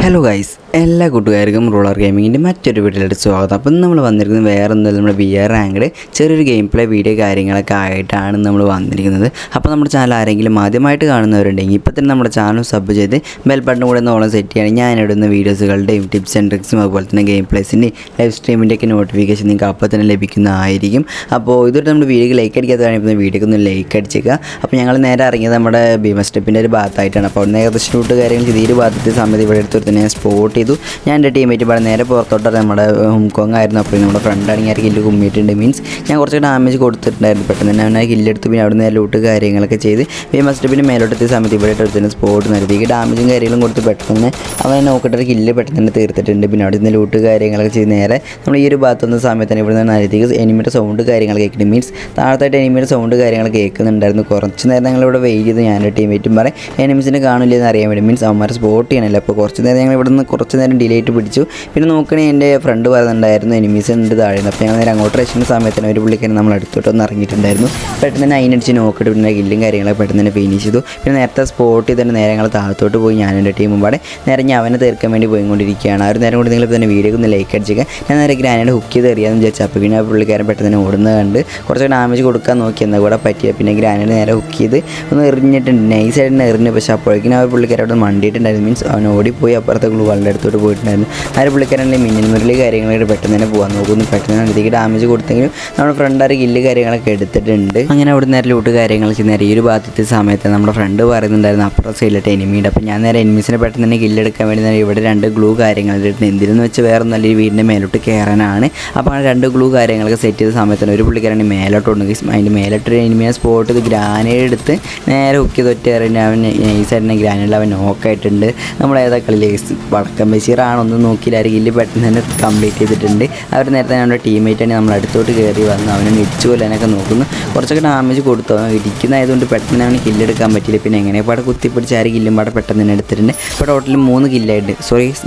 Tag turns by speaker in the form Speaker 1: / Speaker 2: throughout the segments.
Speaker 1: Hello guys, എല്ലാ കൂട്ടുകാർക്കും ruler ഗെയിമിങ്ങിൻ്റെ മറ്റൊരു വീഡിയോയിലേക്ക് സ്വാഗതം. അപ്പം നമ്മൾ വന്നിരിക്കുന്നത് വേറെ ഒന്നുമില്ല, നമ്മുടെ BR റാങ്ക്ഡ് ചെറിയൊരു ഗെയിം പ്ലേ വീഡിയോ കാര്യങ്ങളൊക്കെ ആയിട്ടാണ് നമ്മൾ വന്നിരിക്കുന്നത്. അപ്പോൾ നമ്മുടെ ചാനൽ ആരെങ്കിലും ആദ്യമായിട്ട് കാണുന്നവരുണ്ടെങ്കിൽ ഇപ്പോൾ തന്നെ നമ്മുടെ ചാനൽ സബ് ചെയ്ത് ബെൽ ബട്ടൺ കൂടെ ഓളം സെറ്റ് ചെയ്യുകയാണെങ്കിൽ ഞാൻ ഇടുന്ന വീഡിയോസുകളുടെയും ടിപ്സ് ആൻഡ് ട്രിക്സും അതുപോലെ തന്നെ ഗെയിം പ്ലേസിൻ്റെയും ലൈവ് സ്ട്രീമിൻ്റെയൊക്കെ നോട്ടിഫിക്കേഷൻ നിങ്ങൾക്ക് അപ്പോൾ തന്നെ ലഭിക്കുന്നതായിരിക്കും. അപ്പോൾ ഇതൊരു നമ്മുടെ വീഡിയോക്ക് ലൈക്ക് അടിക്കാത്തതാണെങ്കിൽ വീഡിയോക്ക് ഒന്ന് ലൈക്ക് അടിച്ചേക്കുക. അപ്പോൾ ഞങ്ങൾ നേരെ ഇറങ്ങിയത് നമ്മുടെ ഭീമ സ്റ്റെപ്പിൻ്റെ ഒരു ഭാഗത്തായിട്ടാണ്. അപ്പോൾ അവിടെ ഏകദേശം ഷൂട്ട് കാര്യങ്ങൾ ചെയ്ത് ഈ ഒരു ഭാഗത്തെ സമയത്ത് ഇവിടെ എടുത്ത് തന്നെ ഞാൻ സ്പോട്ട് ചെയ്തു. ഞാൻ എൻ്റെ ടീമേറ്റ് ഇവിടെ നേരെ പുറത്തോട്ട് നമ്മുടെ ഹോങ്കോങ് ആയിരുന്നു. അപ്പോൾ നമ്മുടെ ഫ്രണ്ടാണെങ്കിൽ ആ കില്ല് കുമ്മിയിട്ടുണ്ട്. മീൻസ് ഞാൻ കുറച്ച് ഡാമേജ് കൊടുത്തിട്ടുണ്ടായിരുന്നു. പെട്ടെന്ന് തന്നെ അവനെ കില്ലെടുത്ത് പിന്നെ അവിടെ നിന്ന് ലൂട്ട് കാര്യങ്ങളൊക്കെ ചെയ്ത് ഭീമ സ്റ്റെപ്പിന് മേലോട്ടെത്തിയ സമയത്ത് ഇവിടെ എടുത്ത് സ്പോട്ട് നടത്തി ഡാമേജും കാര്യങ്ങളും കൊടുത്ത് പെട്ടെന്ന് തന്നെ അവനെ നോക്കിയിട്ടൊരു കില്ല് പെട്ടെന്ന് തന്നെ തീർത്തിട്ടുണ്ട്. പിന്നെ അവിടെ നിന്ന് ലൂട്ട് കാര്യങ്ങളൊക്കെ ചെയ്ത് നേരെ നമ്മൾ ഈ ഒരു ഭാഗത്തുന്ന സമയത്ത് തന്നെ ഇവിടെ നിന്ന് അരികെ എനിമിയുടെ സൗണ്ട് കാര്യങ്ങൾ കേൾക്കുന്നുണ്ട്. മീൻസ് താഴത്തായിട്ട് എനിമിയുടെ സൗണ്ട് കാര്യങ്ങൾ കേൾക്കുന്നുണ്ടായിരുന്നു. കുറച്ച് നേരം ഞങ്ങളിവിടെ വെയിറ്റ് ചെയ്ത് ഞാൻ എൻ്റെ ടീമേറ്റും പറയും എനിമിസിനെ കാണില്ലെന്ന് അറിയാൻ വേണ്ടി. മീൻസ് അവന്മാരെ സ്പോട്ട് ചെയ്യണമല്ലോ. അപ്പോൾ കുറച്ച് നേരം ഞങ്ങൾ ഇവിടെ നിന്ന് കുറച്ച് നേരം ഡിലേറ്റ് പിടിച്ചു. പിന്നെ നോക്കണേ എൻ്റെ ഫ്രണ്ട് പറയുന്നുണ്ടായിരുന്നു എനിമീസ് ഉണ്ട് താഴെന്ന്. അപ്പോൾ ഞങ്ങൾ നേരെ അങ്ങോട്ട് രക്ഷിക്കുന്ന സമയത്തിന് ഒരു പുള്ളിക്കാരൻ നമ്മൾ അടുത്തോട്ടൊന്ന് ഇറങ്ങിയിട്ടുണ്ടായിരുന്നു. പെട്ടെന്ന് തന്നെ അതിനടിച്ച് നോക്കിയിട്ട് പിന്നെ കില്ലും കാര്യങ്ങളൊക്കെ പെട്ടെന്ന് തന്നെ ഫിനിഷ് ചെയ്തു. പിന്നെ നേരത്തെ സ്പോട്ടിൽ തന്നെ നേരെ ഞങ്ങൾ താഴത്തോട്ട് പോയി ഞാൻ എൻ്റെ ടീമും പാടെ നേരെ ഞാൻ അവനെ തീർക്കാൻ വേണ്ടി പോയിക്കൊണ്ടിരിക്കുകയാണ്. ആ ഒരു നേരം കൂടി നിങ്ങൾ തന്നെ വീഡിയോക്ക് ഒന്ന് ലൈക്ക് അടിച്ചേക്കുക. ഞാൻ നേരെ ഗ്രാനൈഡ് ഹുക്ക് ചെയ്ത് എറിയാമെന്ന് വിചാരിച്ചു. അപ്പോൾ പിന്നെ ആ പുള്ളിക്കാരൻ പെട്ടെന്ന് തന്നെ ഓടുന്നത് കണ്ട് കുറച്ച് ഡാമേജ് കൊടുക്കാൻ നോക്കി എന്നാൽ കൂടെ പറ്റിയ പിന്നെ ഗ്രാനൈഡ് നേരെ ഹുക്ക് ചെയ്ത് ഒന്ന് എറിഞ്ഞിട്ടുണ്ട്. നൈസായിട്ട് എറിഞ്ഞു. പക്ഷേ അപ്പോഴേക്കും ആ പുള്ളിക്കാരോട് മണ്ടിയിട്ടുണ്ടായിരുന്നു. മീൻസ് അവൻ ഓടിപ്പോയി അപ്പുറത്തെ ഗ്ലൂവാളുടെ അടുത്തോട്ട് പോയിട്ടുണ്ടായിരുന്നു. ആ ഒരു പുള്ളിക്കാരൻ്റെ മിന്നൽ മുരളി കാര്യങ്ങളൊക്കെ പെട്ടെന്ന് തന്നെ പോകാൻ നോക്കുന്നു. പെട്ടെന്ന് അതിലേക്ക് ഡാമേജ് കൊടുത്തെങ്കിലും നമ്മുടെ ഫ്രണ്ട് ആ കില്ല് കാര്യങ്ങളൊക്കെ എടുത്തിട്ടുണ്ട്. അങ്ങനെ അവിടെ നേരെ ലൂട്ട് കാര്യങ്ങൾ നേരെ ഈ ഒരു ഭാഗത്തെ സമയത്ത് നമ്മുടെ ഫ്രണ്ട് പറയുന്നുണ്ടായിരുന്നു അപ്പുറം സൈഡിലിട്ട് എനിമിയുടെ. അപ്പോൾ ഞാൻ നേരെ എനിമീസിനെ പെട്ടെന്ന് തന്നെ കില്ലെടുക്കാൻ വേണ്ടി നേരെ ഇവിടെ രണ്ട് ഗ്ലൂ കാര്യങ്ങൾ എന്തിനെന്ന് വെച്ച് വേറെ നല്ല വീടിൻ്റെ മേലോട്ട് കയറാനാണ്. അപ്പോൾ ആ രണ്ട് ഗ്ലൂ കാര്യങ്ങളൊക്കെ സെറ്റ് ചെയ്ത സമയത്ത് ഒരു പുള്ളിക്കാരൻ മേലോട്ട് ഉണ്ടെങ്കിൽ അതിൻ്റെ മേലോട്ടൊരു എനിമിയെ സ്പോട്ട് ചെയ്ത് ഗ്രാനേഡ് എടുത്ത് നേരെ ഹുക്ക് ചെയ്ത് ഒറ്റ എറിഞ്ഞ് അവൻ നൈസായിട്ട് ഗ്രാനേഡിൽ അവൻ നോക്കായിട്ടുണ്ട്. നമ്മൾ ഏതാ കളിയിലേക്ക് വടക്കം ബഷീറാണ് ഒന്നും നോക്കിയില്ല. ആ കില്ല് പെട്ടെന്ന് തന്നെ കംപ്ലീറ്റ് ചെയ്തിട്ടുണ്ട്. അവർ നേരത്തെ നമ്മുടെ ടീമേറ്റാണ് നമ്മൾ അടുത്തോട്ട് കയറി വന്ന് അവനെ ഇടിച്ചു കൊല്ലാനൊക്കെ നോക്കുന്നു. കുറച്ചൊക്കെ ഡാമേജ് കൊടുത്തു. അവൻ ഇടിക്കുന്നതായതുകൊണ്ട് പെട്ടെന്ന് അവന് കില്ലെടുക്കാൻ പറ്റില്ല. പിന്നെ എങ്ങനെയാണ് കുത്തിപ്പിടിച്ച് ആ കില്ലും പാടെ പെട്ടെന്ന് തന്നെ എടുത്തിട്ടുണ്ട്. ഇപ്പോൾ ടോട്ടൽ 3 കില്ലായിട്ട്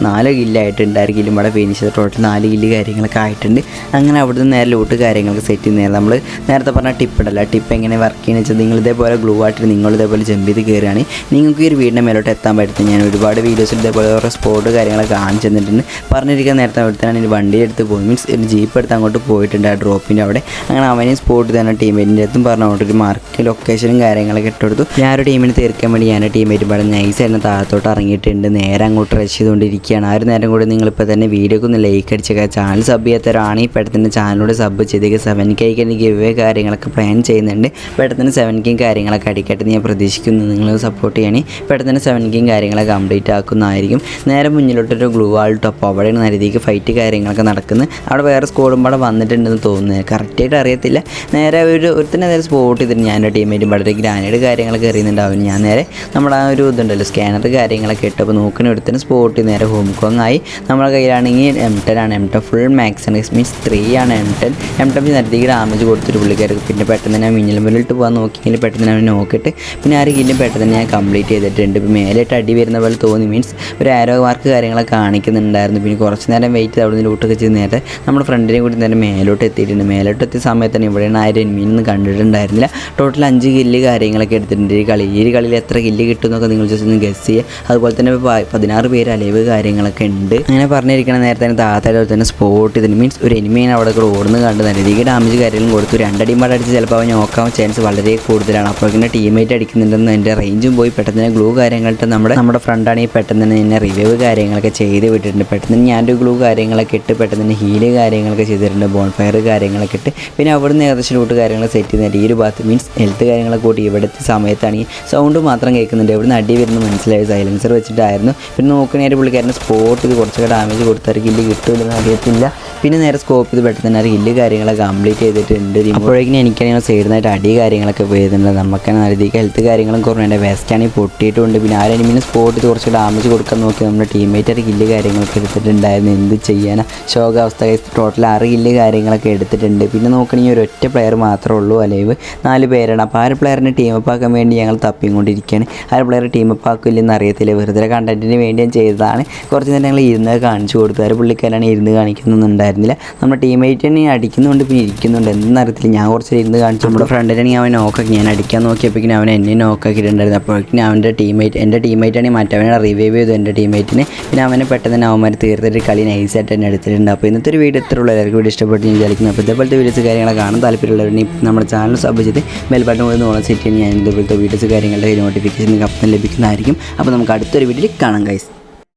Speaker 1: 4 കില്ലായിട്ടുണ്ട്. ആ കില്ലും പാടെ ഫിനിഷ് ചെയ്ത് ടോട്ടൽ 4 കില്ല് കാര്യങ്ങളൊക്കെ ആയിട്ടുണ്ട്. അങ്ങനെ അവിടുന്ന് നേരെ ലൂട്ട് കാര്യങ്ങളൊക്കെ സെറ്റ് ചെയ്ത് നേരെ നമ്മൾ നേരത്തെ പറഞ്ഞ ടിപ്പ് ഉണ്ടല്ലോ, ടിപ്പ് എങ്ങനെ വർക്ക് ചെയ്യുന്നത് വെച്ചാൽ നിങ്ങൾ ഇതേപോലെ ഗ്ലൂ ആയിട്ട് നിങ്ങൾ ഇതേപോലെ ജമ്പ് ചെയ്ത് കയറുകയാണ് നിങ്ങൾക്ക് ഈ ഒരു വീടിൻ്റെ മേലോട്ട് എത്താൻ പറ്റും. ഞാൻ ഒരുപാട് വീഡിയോസിൽ ഇതേപോലെ ഓരോ സ്പോട്ട് കാര്യങ്ങളൊക്കെ കാണിച്ചു തന്നിട്ടുണ്ട്. പറഞ്ഞിരിക്കാൻ നേരത്തെ അവിടുത്താണ് വണ്ടി എടുത്ത് പോയി. മീൻസ് ഒരു ജീപ്പ് എടുത്ത് അങ്ങോട്ട് പോയിട്ടുണ്ട് ആ ഡ്രോപ്പിൻ്റെ അവിടെ. അങ്ങനെ അവനെയും സ്പോട്ട് തന്നെ ടീമേറ്റിൻ്റെ അടുത്തും പറഞ്ഞു അങ്ങോട്ട് ഒരു മാർക്ക് ലൊക്കേഷനും കാര്യങ്ങളൊക്കെ ഇട്ടെടുത്തു. ഞാൻ ഒരു ടീമിനെ തീർക്കാൻ വേണ്ടി ഞാൻ ടീമേറ്റ് പാടെ നൈസായിട്ട് താഴത്തോട്ട് ഇറങ്ങിയിട്ടുണ്ട്. നേരെ അങ്ങോട്ട് റഷ് ചെയ്തുകൊണ്ടിരിക്കുകയാണ്. ആ ഒരു നേരം കൂടി നിങ്ങളിപ്പോൾ തന്നെ വീഡിയോക്ക് ഒന്ന് ലൈക്ക് അടിച്ചേക്കുക. ചാനൽ സബ് ചെയ്യാത്തവരാണെങ്കിൽ പെട്ടെന്ന് ചാനലിലൂടെ സബ് ചെയ്തേക്ക്. 7K ഗിവ് അവേ കാര്യങ്ങളൊക്കെ പ്ലാൻ ചെയ്യുന്നുണ്ട്. പെട്ടെന്ന് 7K കാര്യങ്ങളൊക്കെ അടിക്കട്ടെ ഞാൻ പ്രതീക്ഷിക്കുന്നു. നിങ്ങൾ സപ്പോർട്ട് ചെയ്യണേ. പെട്ടെന്ന് 7K കാര്യങ്ങളൊക്കെ കംപ്ലീറ്റ് ആക്കുന്നതായിരിക്കും. നേരെ മുന്നിലോട്ടൊരു ഗ്ലൂ വാൾ ടോപ്പ് അവിടെയാണ് നരിതിക്ക് ഫൈറ്റ് കാര്യങ്ങളൊക്കെ നടക്കുന്നത്. അവിടെ വേറെ സ്കോഡും പാടെ വന്നിട്ടുണ്ടെന്ന് തോന്നുന്നത്, കറക്റ്റായിട്ട് അറിയത്തില്ല. നേരെ ഒരുത്തന്നെ നേരെ സ്പോട്ട് ചെയ്തിട്ട് ഞാൻ എൻ്റെ ടീമേറ്റും വളരെ ഗ്രാനൈഡ് കാര്യങ്ങളൊക്കെ എറിയുന്നുണ്ടാവും. ഞാൻ നേരെ നമ്മുടെ ആ ഒരു ഇതുണ്ടല്ലോ സ്കാനർ കാര്യങ്ങളൊക്കെ ഇട്ട് അപ്പോൾ നോക്കുന്ന ഒരുത്തന്നെ സ്പോട്ട് ചെയ്ത് നേരെ ഹോംകോങ് ആയി. നമ്മുടെ കയ്യിലാണെങ്കിൽ M10 ആണ്. M10 ഫുൾ മാക്സ് ആണ്. മീൻസ് 3 ആണ് M10 നരിതിക്ക് ഡാമേജ് കൊടുത്തിട്ട് പുള്ളിക്കാർക്ക്. പിന്നെ പെട്ടെന്ന് തന്നെ മിന്നൽ മുന്നിലിട്ട് പോകാൻ നോക്കിയെങ്കിൽ പെട്ടെന്ന് തന്നെ അവനെ നോക്കിയിട്ട് പിന്നെ ആ ഒരു കില്ലും പെട്ടെന്ന് തന്നെ ഞാൻ കംപ്ലീറ്റ് ചെയ്തിട്ടുണ്ട്. ഇപ്പോൾ മേലിട്ട് അടി വരുന്ന പോലെ തോന്നി. മീൻസ് ഒരു ആരോ മാർക്ക് കാര്യങ്ങളൊക്കെ കാണിക്കുന്നുണ്ടായിരുന്നു. പിന്നെ കുറച്ച് നേരം വെയിറ്റ് ചെയ്ത് അവിടെ നിന്ന് ലൂട്ടൊക്കെ ചെയ്ത് നേരത്തെ നമ്മുടെ ഫ്രണ്ടിനെ കൂടി നേരെ മേലോട്ട് എത്തിയിട്ടുണ്ട്. മേലോട്ട് എത്തിയ സമയത്ത് തന്നെ ഇവിടെയാണ് ആരും എനിമീനൊന്നും കണ്ടിട്ടുണ്ടായിരുന്നില്ല. ടോട്ടൽ 5 കില്ല് കാര്യങ്ങളൊക്കെ എടുത്തിട്ടുണ്ട് ഈ കളിയിൽ എത്ര കില്ല് കിട്ടുമെന്നൊക്കെ നിങ്ങൾ ജസ്റ്റ് ഒന്ന് ഗസ് ചെയ്യുക. അതുപോലെ തന്നെ 16 പേര് അലവ് കാര്യങ്ങളൊക്കെ ഉണ്ട്. അങ്ങനെ പറഞ്ഞിരിക്കണം. നേരത്തെ തന്നെ താഴത്തെ തന്നെ സ്പോട്ട് ചെയ്തിട്ട് മീൻസ് ഒരു എനിമീനെ അവിടെ കൂടെ ഓടുന്ന കണ്ട് നല്ലതിക്ക് ഡാമേജ് കാര്യങ്ങളും കൊടുത്തു. 2 അടിമാട് അടിച്ച് ചിലപ്പോൾ അവൻ നോക്കാൻ ചാൻസ് വളരെ കൂടുതലാണ്. അപ്പോൾ ഇങ്ങനെ ടീമേറ്റ് അടിക്കുന്നുണ്ടെന്ന് എൻ്റെ റേഞ്ചും പോയി. പെട്ടെന്ന് തന്നെ ഗ്ലൂ കാര്യങ്ങളിട്ട് നമ്മുടെ ഫ്രണ്ടാണെങ്കിൽ പെട്ടെന്ന് തന്നെ എന്നെ റിവൈവ് കാര്യങ്ങളൊക്കെ ചെയ്ത് വിട്ടിട്ടുണ്ട്. പെട്ടെന്ന് ഞാനൊരു ഗ്ലൂ കാര്യങ്ങളൊക്കെ ഇട്ട് പെട്ടെന്ന് തന്നെ ഹീല് കാര്യങ്ങളൊക്കെ ചെയ്തിട്ടുണ്ട്. ബോൺഫയർ കാര്യങ്ങളൊക്കെ ഇട്ട് പിന്നെ അവിടെ നിന്ന് ഏകദേശം ലൂട്ട് കാര്യങ്ങളൊക്കെ സെറ്റ് ചെയ്യുന്നുണ്ട്. ഈ ഒരു ഭാഗത്ത് മീൻസ് ഹെൽത്ത് കാര്യങ്ങളൊക്കെ കൂട്ടി ഇവിടുത്തെ സമയത്താണെങ്കിൽ സൗണ്ട് മാത്രം കേൾക്കുന്നുണ്ട്. എവിടെ നിന്ന് അടി വരുന്നത് മനസ്സിലായി. സൈലൻസർ വെച്ചിട്ടായിരുന്നു. പിന്നെ നോക്കുന്നേരം പുള്ളിക്കാരൻ്റെ സ്പോട്ട് ചെയ്ത് കുറച്ചൊക്കെ ഡാമേജ് കൊടുത്താൽ കില്ല് കിട്ടുമില്ലെന്ന് അറിയത്തില്ല. പിന്നെ നേരെ സ്കോപ്പ് ചെയ്ത് പെട്ടെന്ന് തന്നെ ആ കില്ല് കാര്യങ്ങളൊക്കെ കംപ്ലീറ്റ് ചെയ്തിട്ടുണ്ട്. അപ്പോഴേക്കും എനിക്കാണെങ്കിൽ സൈഡിനായിട്ട് അടി കാര്യങ്ങളൊക്കെ വരുന്നുണ്ട്. നമുക്ക് നല്ലതിക്ക് ഹെൽത്ത് കാര്യങ്ങളും കുറഞ്ഞു. എൻ്റെ വെസ്റ്റാണെങ്കിൽ പൊട്ടിയിട്ടുണ്ട്. പിന്നെ ആ എനിമിനെ സ്പോട്ട് ചെയ്ത് കുറച്ച് ഡാമേജ് കൊടുക്കാൻ നോക്കി നമ്മുടെ ടീമേറ്റായിട്ട് കില്ല് കാര്യങ്ങളൊക്കെ എടുത്തിട്ടുണ്ടായിരുന്നു. എന്ത് ചെയ്യാനാ ശോകാവസ്ഥ. ടോട്ടൽ 6 കില്ല് കാര്യങ്ങളൊക്കെ എടുത്തിട്ടുണ്ട്. പിന്നെ നോക്കണമെങ്കിൽ ഒരു ഒറ്റ പ്ലെയർ മാത്രമേ ഉള്ളൂ. അലൈവ് 4 പേരാണ്. അപ്പോൾ ആ ഒരു പ്ലെയറിനെ ടീമപ്പ് ആക്കാൻ വേണ്ടി ഞങ്ങൾ തപ്പിക്കൊണ്ടിരിക്കുകയാണ്. ആ ഒരു പ്ലെയർ ടീമപ്പ് ആക്കില്ലെന്ന് അറിയത്തില്ല. വെറുതെ കണ്ടൻറ്റിന് വേണ്ടി ഞാൻ ചെയ്തതാണ്. കുറച്ച് നേരം ഞങ്ങൾ ഇരുന്ന് കാണിച്ചു കൊടുത്തു. ആ ഒരു പുള്ളിക്കാരാണ് ഇരുന്ന് കാണിക്കുന്നൊന്നുണ്ടായിരുന്നില്ല. നമ്മുടെ ടീമേറ്റിനെ അടിക്കുന്നുണ്ട് പിന്നെ ഇരിക്കുന്നുണ്ട് എന്തെന്നറിയത്തില്ല. ഞാൻ കുറച്ച് ഇരുന്ന് കാണിച്ചു. നമ്മുടെ ഫ്രണ്ടിനാണെങ്കിൽ അവൻ നോക്കാക്കി. ഞാൻ അടിക്കാൻ നോക്കിയപ്പോഴേക്കും അവൻ എന്നെ നോക്കാക്കിയിട്ടുണ്ടായിരുന്നു. അപ്പോഴേക്കും എൻ്റെ ടീമേറ്റാണെങ്കിൽ മറ്റവനെ റിവൈവ് ചെയ്തു എൻ്റെ ടീമേറ്റിനെ. പിന്നെ പിന്നെ അവനെ പെട്ടെന്ന് തന്നെ അവന്മാർ തീർത്തിട്ട് കളി നൈസായിട്ട് തന്നെ എടുത്തിട്ടുണ്ട്. അപ്പോൾ ഇന്നത്തെ ഒരു വീഡിയോ ഇത്രയുള്ള എല്ലാവർക്കും വീഡിയോ ഇഷ്ടപ്പെട്ടു ഞാൻ വിചാരിക്കുന്നു. അപ്പോൾ ഇതേപോലത്തെ വീഡിയോസ് കാര്യങ്ങളൊക്കെ കാണാൻ താല്പര്യമുള്ളവർ നമ്മുടെ ചാനൽ സബ് ചെയ്ത് ബെൽ ബട്ടൺ കൊണ്ട് ഓൺ സെറ്റ് ചെയ്യാൻ ഞാൻ ഇതുപോലത്തെ വീഡിയോസ് കാര്യങ്ങളുടെ നോട്ടിഫിക്കേഷൻ അപ്പം ലഭിക്കുന്നതായിരിക്കും. അപ്പോൾ നമുക്ക് അടുത്തൊരു വീഡിയോയിൽ കാണാം ഗൈസ്.